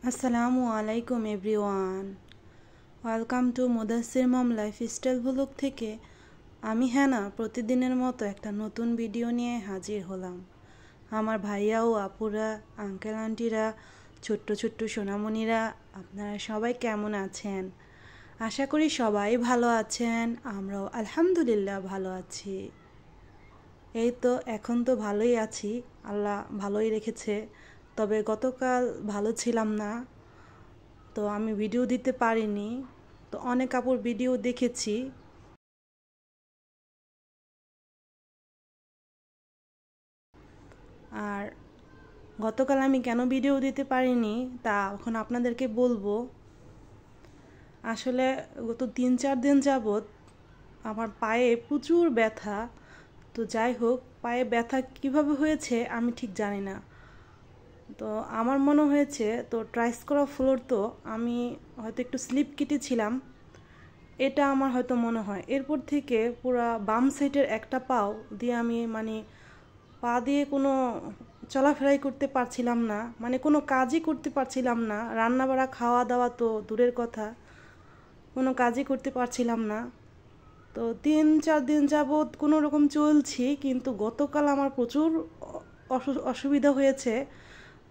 আসসালামু আলাইকুম everyone, welcome to Mudassir mom lifestyle blog থেকে আমি হ্যানা প্রতিদিনের মতো একটা নতুন ভিডিও নিয়ে হাজির হলাম। আমার ভাইয়া ও আপুরা, আঙ্কেল আন্টিরা, ছোট্ট ছোট্ট সোনামণিরা, আপনারা সবাই কেমন আছেন? আশা করি সবাই ভালো আছেন। আমরাও আলহামদুলিল্লাহ ভালো আছি। এই তো এখন তো ভালোই আছি, আল্লাহ ভালোই রেখেছে। তবে গতকাল ভালো ছিলাম না, তো আমি ভিডিও দিতে পারিনি। তো অনেক আপুর ভিডিও দেখেছি, আর গতকাল আমি কেন ভিডিও দিতে পারিনি তা এখন আপনাদেরকে বলবো। আসলে গত 3-4 দিন যাবৎ আমার পায়ে প্রচুর ব্যথা। তো যাই হোক, পায়ে ব্যথা কিভাবে হয়েছে আমি ঠিক জানি না। তো আমার মনে হয়েছে, তো ট্রাইস করা ফ্লোর, তো আমি হয়তো একটু স্লিপ কেটেছিলাম, এটা আমার হয়তো মনে হয়। এরপর থেকে পুরা বাম সাইডের একটা পাও দিয়ে আমি পা দিয়ে কোনো চলাফেরাই করতে পারছিলাম না, কোনো কাজই করতে পারছিলাম না। রান্না বাড়া খাওয়া দাওয়া তো দূরের কথা, কোনো কাজই করতে পারছিলাম না। তো 3-4 দিন যাবৎ কোনো রকম চলছি, কিন্তু গতকাল আমার প্রচুর অসুবিধা হয়েছে।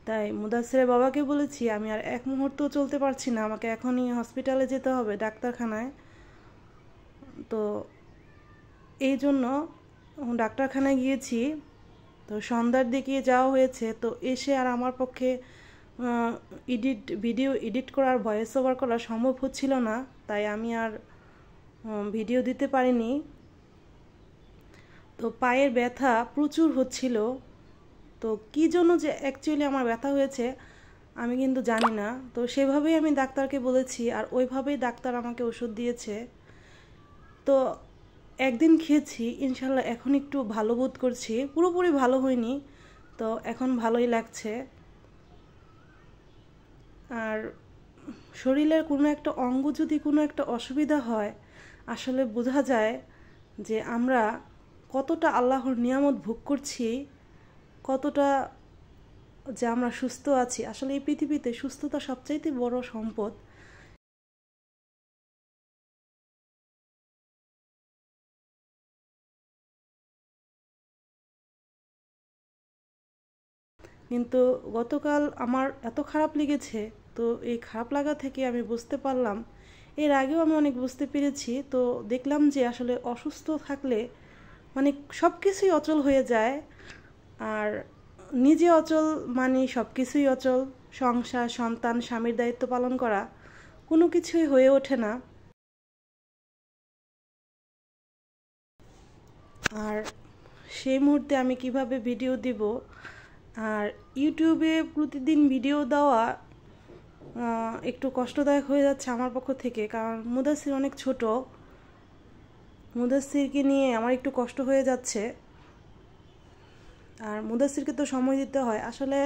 তাই মুদাসসিরের বাবাকে বলেছি আমি আর এক মুহূর্তও চলতে পারছি না, আমাকে এখনই হসপিটালে যেতে হবে, ডাক্তারখানায়। তো এই জন্য ডাক্তারখানায় গিয়েছি। তো সন্ধ্যার দিকে যাওয়া হয়েছে। তো এসে আর আমার পক্ষে ভিডিও এডিট করার, ভয়েস ওভার করা সম্ভব হচ্ছিল না, তাই আমি আর ভিডিও দিতে পারিনি। তো পায়ের ব্যথা প্রচুর হচ্ছিল। তো কী জন্য যে অ্যাকচুয়ালি আমার ব্যথা হয়েছে আমি কিন্তু জানি না। তো সেভাবেই আমি ডাক্তারকে বলেছি, আর ওইভাবেই ডাক্তার আমাকে ওষুধ দিয়েছে। তো একদিন খেয়েছি, ইনশাল্লাহ এখন একটু ভালো বোধ করছি। পুরোপুরি ভালো হয়নি, তো এখন ভালোই লাগছে। আর শরীরের কোনো একটা অঙ্গ যদি কোনো একটা অসুবিধা হয়, আসলে বোঝা যায় যে আমরা কতটা আল্লাহর নিয়ামত ভোগ করছি, কতটা যে আমরা সুস্থ আছি। আসলে এই পৃথিবীতে সুস্থতা সবচাইতে বড় সম্পদ। কিন্তু গতকাল আমার এত খারাপ লেগেছে, তো এই খারাপ লাগা থেকে আমি বুঝতে পারলাম, এর আগেও আমি অনেক বুঝতে পেরেছি। তো দেখলাম যে আসলে অসুস্থ থাকলে সব কিছুই অচল হয়ে যায়। আর নিজে অচল সব কিছুই অচল। সংসার, সন্তান, স্বামীর দায়িত্ব পালন করা কোনো কিছুই হয়ে ওঠে না। আর সেই মুহূর্তে আমি কিভাবে ভিডিও দিব, আর ইউটিউবে প্রতিদিন ভিডিও দেওয়া একটু কষ্টদায়ক হয়ে যাচ্ছে আমার পক্ষ থেকে, কারণ মুদাসসির অনেক ছোট। মুদাসসিরকে নিয়ে আমার একটু কষ্ট হয়ে যাচ্ছে, আর মুদাসসিরকে তো সময় দিতে হয়। আসলে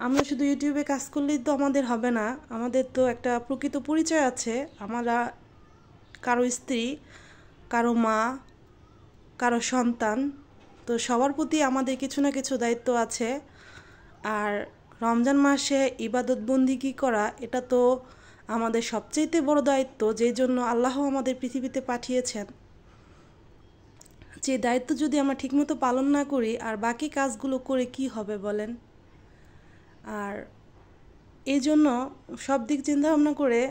আমরা শুধু ইউটিউবে কাজ করলেই তো আমাদের হবে না, আমাদের তো একটা প্রকৃত পরিচয় আছে। আমরা কারো স্ত্রী, কারো মা, কারো সন্তান। তো সবার প্রতি আমাদের কিছু না কিছু দায়িত্ব আছে। আর রমজান মাসে ইবাদত বন্দিগি করা, এটা তো আমাদের সবচেয়ে বড় দায়িত্ব, যেই জন্য আল্লাহ আমাদের পৃথিবীতে পাঠিয়েছেন। যে দায়িত্ব যদি আমরা ঠিকমতো পালন না করি, আর বাকি কাজগুলো করে কি হবে বলেন? আর এই জন্য সব দিক চিন্তা ভাবনা করে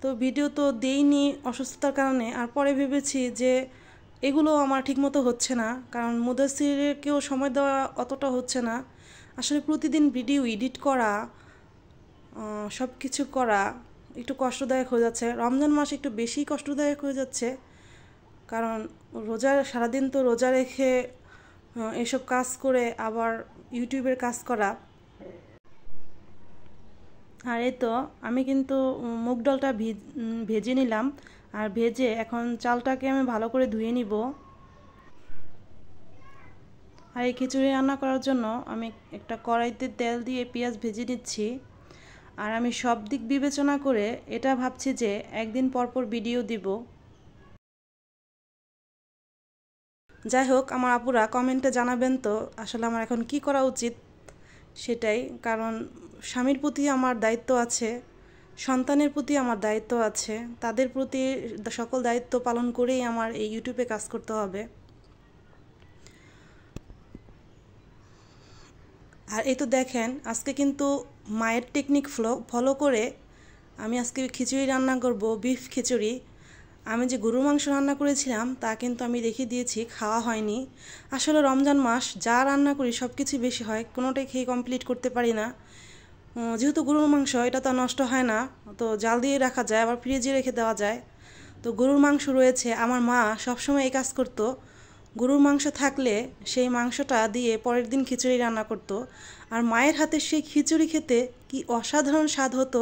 তো ভিডিও তো দেইনি অসুস্থতার কারণে। আর পরে ভেবেছি যে এগুলো আমার ঠিকমতো হচ্ছে না, কারণ মুদাসসিরকেও সময় দেওয়া অতটা হচ্ছে না। আসলে প্রতিদিন ভিডিও এডিট করা, সব কিছু করা একটু কষ্টদায়ক হয়ে যাচ্ছে। রমজান মাস একটু বেশি কষ্টদায়ক হয়ে যাচ্ছে, কারণ সারাদিন তো রোজা রেখে এসব কাজ করে আবার ইউটিউবের কাজ করা। আর এই তো আমি কিন্তু মুগ ডালটা ভেজে নিলাম, আর ভেজে এখন চালটাকে আমি ভালো করে ধুয়ে নিব। আর এই খিচুড়ি রান্না করার জন্য আমি একটা কড়াইতে তেল দিয়ে পেঁয়াজ ভেজে নিচ্ছি। আর আমি সব দিক বিবেচনা করে এটা ভাবছি যে একদিন পর পর ভিডিও দিব। যাই হোক, আমার আপুরা কমেন্টে জানাবেন তো আসলে আমার এখন কি করা উচিত, সেটাই, কারণ স্বামীর প্রতি আমার দায়িত্ব আছে, সন্তানের প্রতি আমার দায়িত্ব আছে, তাদের প্রতি সকল দায়িত্ব পালন করেই আমার এই ইউটিউবে কাজ করতে হবে। আর এই তো দেখেন, আজকে কিন্তু মায়ের টেকনিক ফলো করে আমি আজকে খিচুড়ি রান্না করব, বিফ খিচুড়ি। আমি যে গরুর মাংস রান্না করেছিলাম তা কিন্তু আমি রেখে দিয়েছি, খাওয়া হয়নি। আসলে রমজান মাস যা রান্না করি সব কিছু বেশি হয়, কোনোটাই খেয়ে কমপ্লিট করতে পারি না। যেহেতু গরুর মাংস, এটা তো নষ্ট হয় না, তো জাল দিয়ে রাখা যায়, আবার ফ্রিজে রেখে দেওয়া যায়। তো গরুর মাংস রয়েছে, আমার মা সবসময় এই কাজ করতো। গরুর মাংস থাকলে সেই মাংসটা দিয়ে পরের দিন খিচুড়ি রান্না করতো। আর মায়ের হাতে সেই খিচুড়ি খেতে কি অসাধারণ স্বাদ হতো,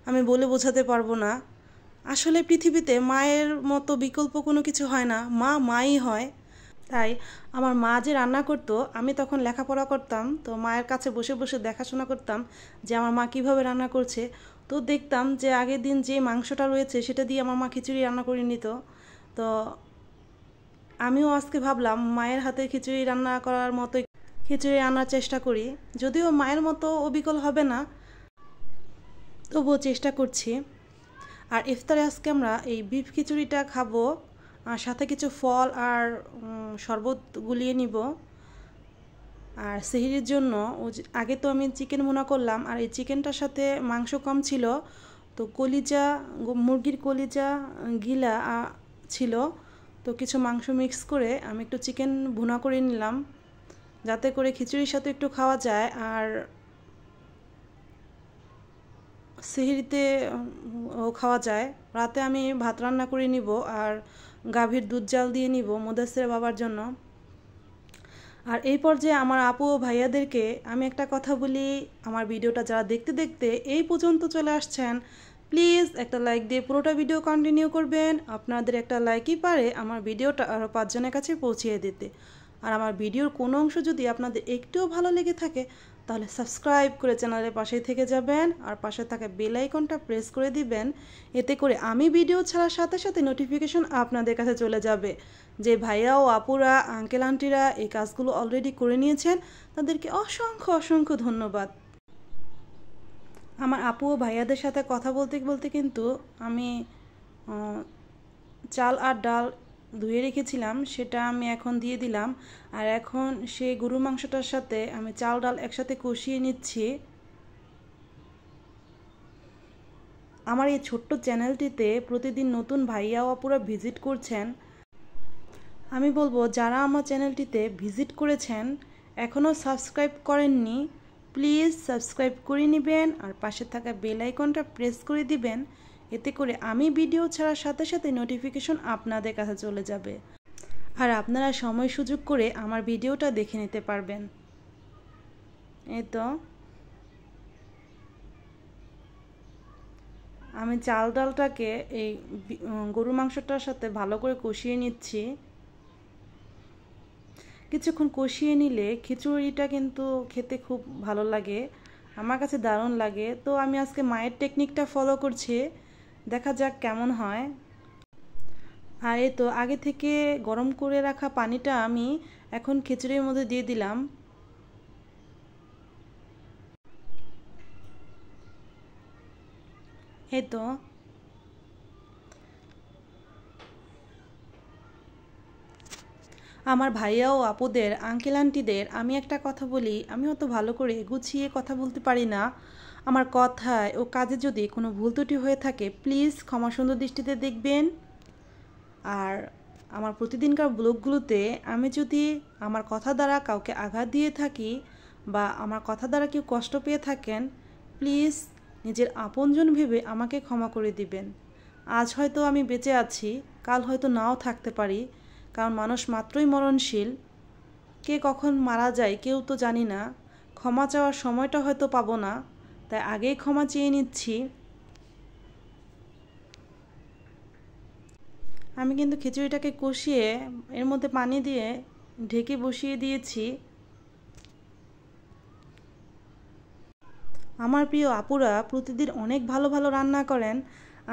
আমি বলে বোঝাতে পারবো না। আসলে পৃথিবীতে মায়ের মতো বিকল্প কোনো কিছু হয় না, মা মাই হয়। তাই আমার মা যে রান্না করতো, আমি তখন লেখাপড়া করতাম, তো মায়ের কাছে বসে বসে দেখাশোনা করতাম যে আমার মা কীভাবে রান্না করছে। তো দেখতাম যে আগের দিন যে মাংসটা রয়েছে সেটা দিয়ে আমার মা খিচুড়ি রান্না করে নিত। তো আমিও আজকে ভাবলাম মায়ের হাতে খিচুড়ি রান্না করার মতোই খিচুড়ি রান্নার চেষ্টা করি। যদিও মায়ের মতো অবিকল হবে না, তবুও চেষ্টা করছি। আর ইফতারে আজকে আমরা এই বিফ খিচুড়িটা খাবো, আর সাথে কিছু ফল আর শরবত গুলিয়ে নিব। আর সেহরির জন্য আগে তো আমি চিকেন ভুনা করলাম, আর এই চিকেনটার সাথে মাংস কম ছিল, তো কলিজা, মুরগির কলিজা গিলা ছিল, তো কিছু মাংস মিক্স করে আমি একটু চিকেন ভুনা করে নিলাম, যাতে করে খিচুড়ির সাথে একটু খাওয়া যায়। আর সেহরিতে খাওয়া যায়। রাতে আমি ভাত রান্না করে নিব, আর গাভীর দুধ জাল দিয়ে নিব মুদাসসির বাবার জন্য। আর এই পর্যায়ে আমার আপু ও ভাইয়াদেরকে আমি একটা কথা বলি, আমার ভিডিওটা যারা দেখতে দেখতে এই পর্যন্ত চলে আসছেন, প্লিজ একটা লাইক দিয়ে পুরোটা ভিডিও কন্টিনিউ করবেন। আপনাদের একটা লাইকই পারে আমার ভিডিওটা আরও 5 জনের কাছে পৌঁছিয়ে দিতে। আর আমার ভিডিওর কোনো অংশ যদি আপনাদের একটুও ভালো লেগে থাকে, তাহলে সাবস্ক্রাইব করে চ্যানেলের পাশেই থেকে যাবেন, আর পাশে থাকা বেল আইকনটা প্রেস করে দিবেন। এতে করে আমি ভিডিও ছাড়ার সাথে সাথে নোটিফিকেশন আপনাদের কাছে চলে যাবে। যে ভাইয়া ও আপুরা, আঙ্কেল আন্টিরা এই কাজগুলো অলরেডি করে নিয়েছেন, তাদেরকে অসংখ্য অসংখ্য ধন্যবাদ। আমার আপু ও ভাইয়াদের সাথে কথা বলতে বলতে কিন্তু আমি চাল আর ডাল ধুয়ে রেখেছিলাম, সেটা আমি এখন দিয়ে দিলাম। আর এখন সেই গরুর মাংসটার সাথে আমি চাল ডাল একসাথে কষিয়ে নিচ্ছি। আমার এই ছোট্ট চ্যানেলটিতে প্রতিদিন নতুন ভাইয়া ও আপুরা ভিজিট করছেন। আমি বলবো, যারা আমার চ্যানেলটিতে ভিজিট করেছেন এখনও সাবস্ক্রাইব করেননি, প্লিজ সাবস্ক্রাইব করে নেবেন, আর পাশে থাকা বেল আইকনটা প্রেস করে দিবেন। এতে করে আমি ভিডিও ছাড়ার সাথে সাথে নোটিফিকেশন আপনাদের কাছে চলে যাবে, আর আপনারা সময় সুযোগ করে আমার ভিডিওটা দেখে নিতে পারবেন। এই তো আমি চাল ডালটাকে এই গরুর মাংসটার সাথে ভালো করে কষিয়ে নিচ্ছি। কিছুক্ষণ কষিয়ে নিলে খিচুড়িটা কিন্তু খেতে খুব ভালো লাগে, আমার কাছে দারুণ লাগে। তো আমি আজকে মায়ের টেকনিকটা ফলো করছি, দেখা যাক কেমন হয়। আর এই তো আগে থেকে গরম করে রাখা পানিটা আমি এখন খিচুড়ির মধ্যে দিয়ে দিলাম। এই তো আমার ভাইয়া ও আপুদের, আঙ্কেল আন্টিদের আমি একটা কথা বলি, আমি অত ভালো করে গুছিয়ে কথা বলতে পারি না। আমার কথায় ও কাজে যদি কোনো ভুল ত্রুটি হয়ে থাকে, প্লিজ ক্ষমা সুন্দর দৃষ্টিতে দেখবেন। আর আমার প্রতিদিনকার ব্লগগুলোতে আমি যদি আমার কথা দ্বারা কাউকে আঘাত দিয়ে থাকি, বা আমার কথা দ্বারা কেউ কষ্ট পেয়ে থাকেন, প্লিজ নিজের আপনজন ভেবে আমাকে ক্ষমা করে দিবেন। আজ হয়তো আমি বেঁচে আছি, কাল হয়তো নাও থাকতে পারি, কারণ মানুষ মাত্রই মরণশীল। কে কখন মারা যায় কেউ তো জানি না, ক্ষমা চাওয়ার সময়টা হয়তো পাবো না, তাই আগেই ক্ষমা চেয়ে নিচ্ছি। আমি কিন্তু খিচুড়িটাকে কষিয়ে এর মধ্যে পানি দিয়ে ঢেকে বসিয়ে দিয়েছি। আমার প্রিয় আপুরা প্রতিদিন অনেক ভালো ভালো রান্না করেন,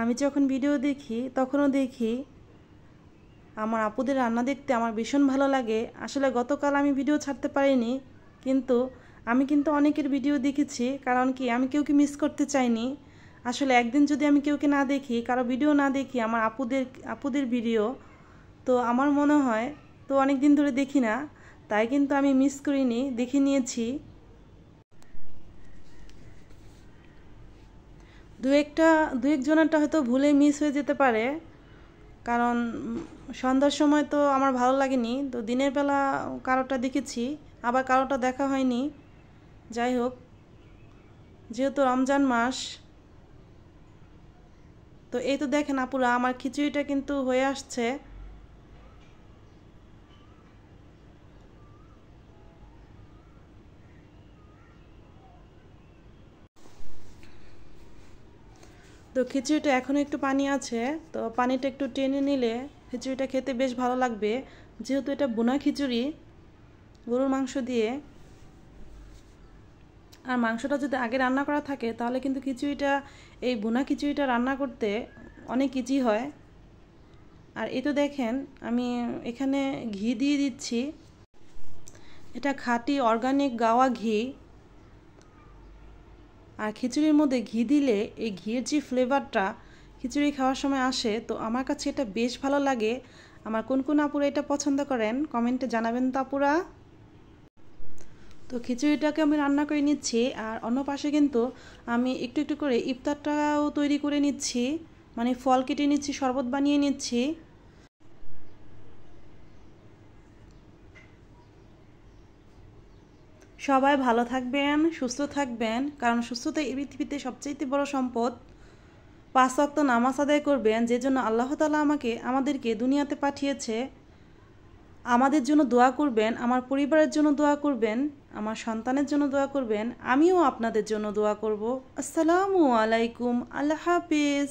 আমি যখন ভিডিও দেখি তখনও দেখি আমার আপুদের রান্না দেখতে আমার ভীষণ ভালো লাগে। আসলে গতকাল আমি ভিডিও ছাড়তে পারিনি, কিন্তু আমি কিন্তু অনেকের ভিডিও দেখেছি, কারণ কি আমি কেউকে মিস করতে চাইনি। আসলে একদিন যদি আমি কেউকে না দেখি, কারো ভিডিও না দেখি, আমার আপুদের ভিডিও, তো আমার মনে হয় তো অনেক দিন ধরে দেখি না, তাই কিন্তু আমি মিস করিনি, দেখে নিয়েছি। দু একজনেরটা হয়তো ভুলে মিস হয়ে যেতে পারে, কারণ সন্ধ্যার সময় তো আমার ভালো লাগেনি, তো দিনের বেলা কারোটা দেখেছি, আবার কারোটা দেখা হয়নি। যাই হোক, যেহেতু রমজান মাস, তো এই তো দেখেন আপুরা, আমার খিচুড়িটা কিন্তু হয়ে আসছে। তো খিচুড়িটা এখনও একটু পানি আছে, তো পানিটা একটু টেনে নিলে খিচুড়িটা খেতে বেশ ভালো লাগবে। যেহেতু এটা বোনা খিচুড়ি গরুর মাংস দিয়ে, আর মাংসটা যদি আগে রান্না করা থাকে তাহলে কিন্তু খিচুড়িটা, এই বোনা খিচুড়িটা রান্না করতে অনেক ইজি হয়। আর এই তো দেখেন আমি এখানে ঘি দিয়ে দিচ্ছি, এটা খাঁটি অর্গানিক গাওয়া ঘি। আর খিচুড়ির মধ্যে ঘি দিলে এই ঘির যে ফ্লেভারটা খিচুড়ি খাওয়ার সময় আসে, তো আমার কাছে এটা বেশ ভালো লাগে। আমার কোন কোন আপুরা এটা পছন্দ করেন কমেন্টে জানাবেন তো আপুরা। তো খিচুড়িটাকে আমি রান্না করে নিচ্ছি, আর অন্য পাশে কিন্তু আমি একটু একটু করে ইফতারটাও তৈরি করে নিচ্ছি, মানে ফল কেটে নিচ্ছি, শরবত বানিয়ে নিচ্ছি। সবাই ভালো থাকবেন, সুস্থ থাকবেন, কারণ সুস্থতা এই পৃথিবীতে সবচেয়ে বড় সম্পদ। 5 ওয়াক্ত নামাজ আদায় করবেন, যে জন্য আল্লাহ তাআলা আমাদেরকে দুনিয়াতে পাঠিয়েছে। আমাদের জন্য দোয়া করবেন, আমার পরিবারের জন্য দোয়া করবেন, আমার সন্তানের জন্য দোয়া করবেন, আমিও আপনাদের জন্য দোয়া করব। আসসালামু আলাইকুম, আল্লাহ হাফিজ।